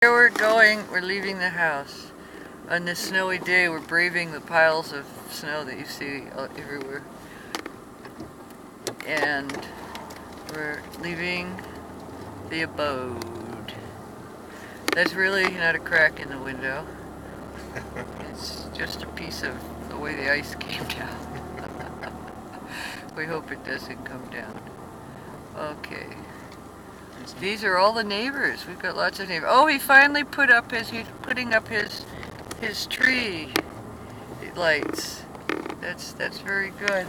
Here we're going, we're leaving the house. On this snowy day, we're braving the piles of snow that you see everywhere. And we're leaving the abode. There's really not a crack in the window. It's just a piece of the way the ice came down. We hope it doesn't come down. Okay. These are all the neighbors. We've got lots of neighbors. Oh, he finally he's putting up his tree lights. That's very good.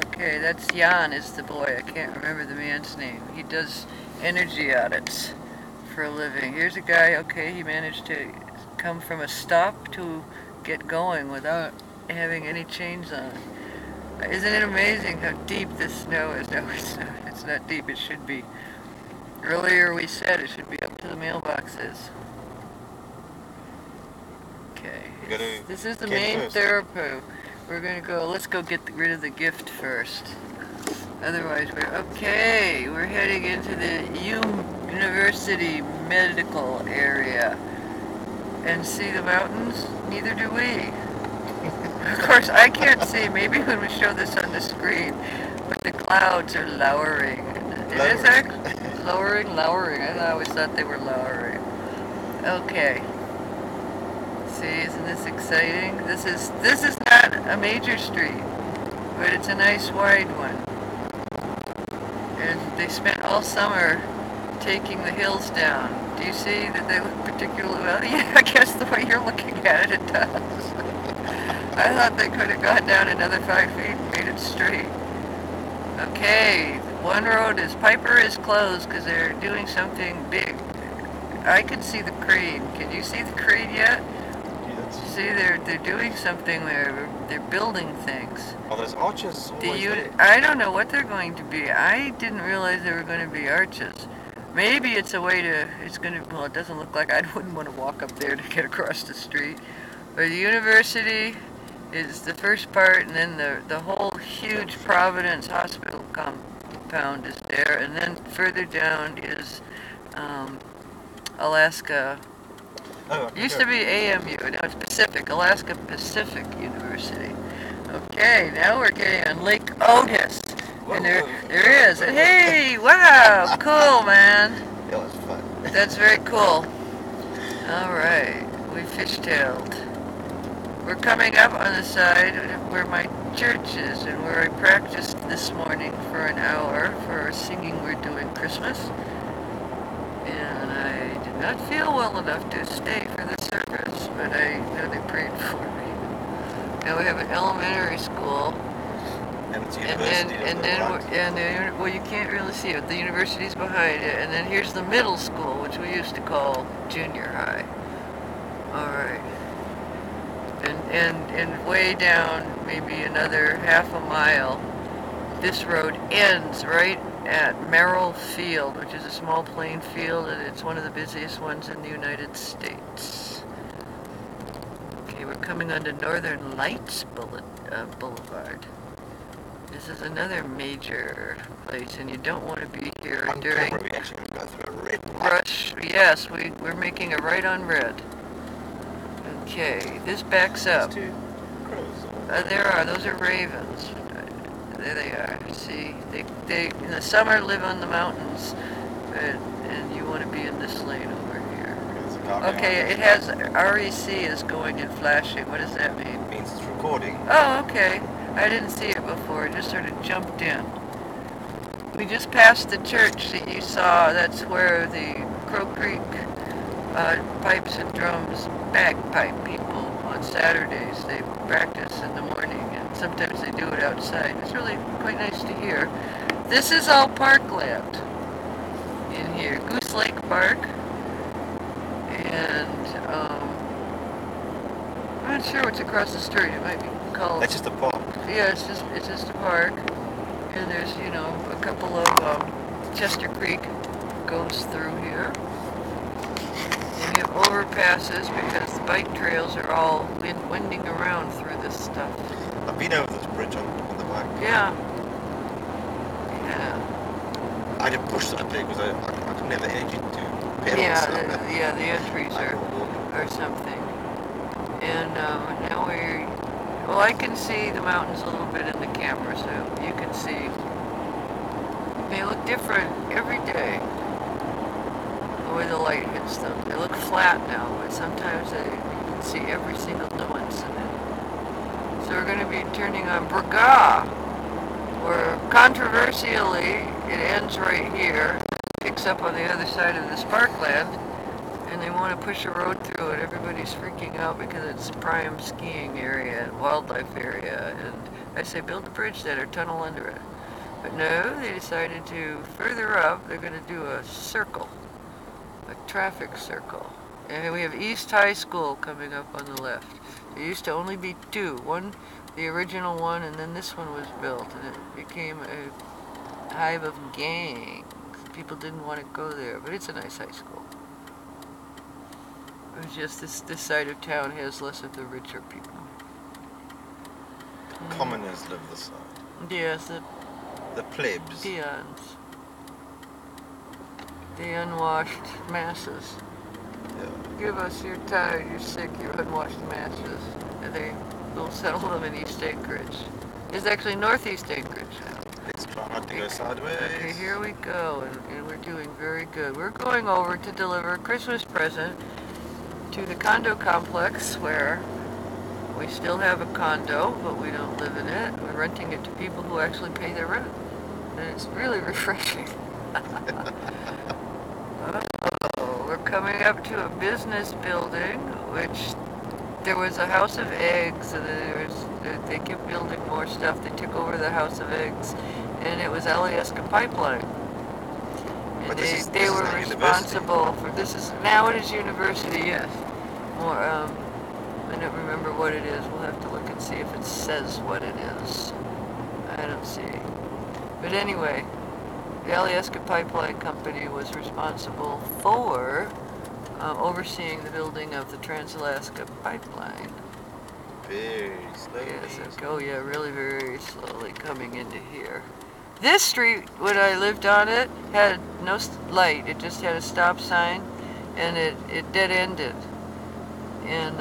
Okay, that's Jan is the boy. I can't remember the man's name. He does energy audits for a living. Here's a guy, okay, he managed to come from a stop to get going without having any chains on. Isn't it amazing how deep this snow is? No, it's not deep. It should be. Earlier we said it should be up to the mailboxes. Okay. This is the main therapy. We're going to go, let's go get rid of the gift first. Otherwise we're heading into the University medical area. And see the mountains? Neither do we. Of course, I can't see. Maybe when we show this on the screen, but the clouds are lowering. It is actually lowering. I always thought they were lowering. Okay. See, isn't this exciting? This is not a major street, but it's a nice wide one. And they spent all summer taking the hills down. Do you see that they look particularly well? Yeah, I guess the way you're looking at it, it does. I thought they could have gone down another 5 feet and made it straight. Okay, one road Piper is closed because they're doing something big. I can see the crane. Can you see the crane yet? Yes. See, they're doing something where they're building things. Oh, there's arches always there. I don't know what they're going to be. I didn't realize there were going to be arches. Maybe it's a way to, well, it doesn't look like, I wouldn't want to walk up there to get across the street. But the university is the first part, and then the whole huge Providence Hospital compound is there, and then further down is Alaska. Oh, Used to be AMU, now it's Pacific, Alaska Pacific University. Okay, now we're getting on Lake Otis. And there is. And hey, wow, cool, man. That was fun. That's very cool. All right, we fishtailed. We're coming up on the side where my church is and where I practiced this morning for an hour for singing We're Doing Christmas. And I did not feel well enough to stay for the service, but I know they prayed for me. Now we have an elementary school. And it's university. Well, you can't really see it. The university's behind it, and then here's the middle school, which we used to call junior high. All right. And way down, maybe another half a mile, this road ends right at Merrill Field, which is a small plain field, and it's one of the busiest ones in the United States. Okay, we're coming onto Northern Lights Boulevard. This is another major place, and you don't want to be here during we actually go through a red rush. Yes, we're making a right on red. Okay, this backs up. There's 2 crows. There are. Those are ravens. There they are. See, they in the summer live on the mountains, and you want to be in this lane over here. Okay, it has REC is going and flashing. What does that mean? It means it's recording. Oh, okay. I didn't see it before. It just sort of jumped in. We just passed the church that you saw. That's where the Crow Creek pipes and drums bagpipe people on Saturdays. They practice in the morning, and sometimes they do it outside. It's really quite nice to hear. This is all parkland in here. Goose Lake Park. And I'm not sure what's across the street. It might be called... That's just a park. Yeah, it's just a park, and there's, you know, a couple of Chester Creek goes through here. And you have overpasses because the bike trails are all winding around through this stuff. I've been over this bridge on the bike. Yeah. I had to push that big because I couldn't have the energy to panels. Yeah, the entries are something. And now well, I can see the mountains a little bit in the camera, so you can see. They look different every day, the way the light hits them. They look flat now, but sometimes you can see every single nuance in it. So we're going to be turning on Braga, where controversially it ends right here, picks up on the other side of this parkland, and they want to push a road through it. Everybody's freaking out because it's prime skiing area, wildlife area, and I say build a bridge there or tunnel under it. But no, they decided to, further up, they're going to do a circle, a traffic circle. And we have East High School coming up on the left. There used to only be two. One, the original one, and then this one was built, and it became a hive of gangs. People didn't want to go there, but it's a nice high school. It's just this side of town has less of the richer people. Commoners live this side. Yes, The plebs. peons. The unwashed masses. Yeah. Give us, you're tired, you're sick, you're unwashed masses. And they will settle them in East Anchorage. It's actually Northeast Anchorage now. Let's try not to go sideways. Okay, here we go, and we're doing very good. We're going over to deliver a Christmas present to the condo complex where we still have a condo, but we don't live in it. We're renting it to people who actually pay their rent. And it's really refreshing. We're coming up to a business building, which there was a house of eggs, and they kept building more stuff. They took over the house of eggs, and it was Alyeska Pipeline. And they were responsible for now it is university, yes. More, I don't remember what it is. We'll have to look and see if it says what it is. I don't see. But anyway, the Alyeska Pipeline Company was responsible for overseeing the building of the Trans-Alaska Pipeline. Very slowly. Yes, yeah, really very slowly coming into here. This street, when I lived on it, had no light. It just had a stop sign, and it dead-ended. And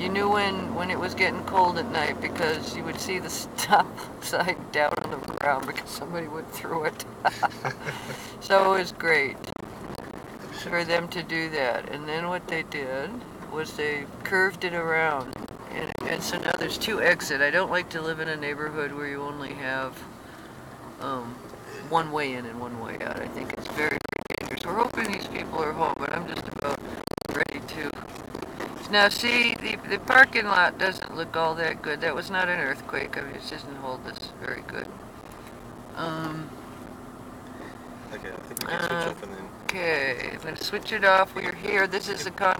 you knew when it was getting cold at night because you would see the stop sign down on the ground because somebody went through it. So it was great for them to do that. And then what they did was they curved it around. And so now there's two exits. I don't like to live in a neighborhood where you only have one way in and one way out. I think it's very, very dangerous. We're hoping these people are home, but I'm just about ready to. Now see, the parking lot doesn't look all that good. That was not an earthquake. I mean, it doesn't hold this very good. Okay, I think we can switch off and then... Okay, I'm going to switch it off. We're here. This is the condo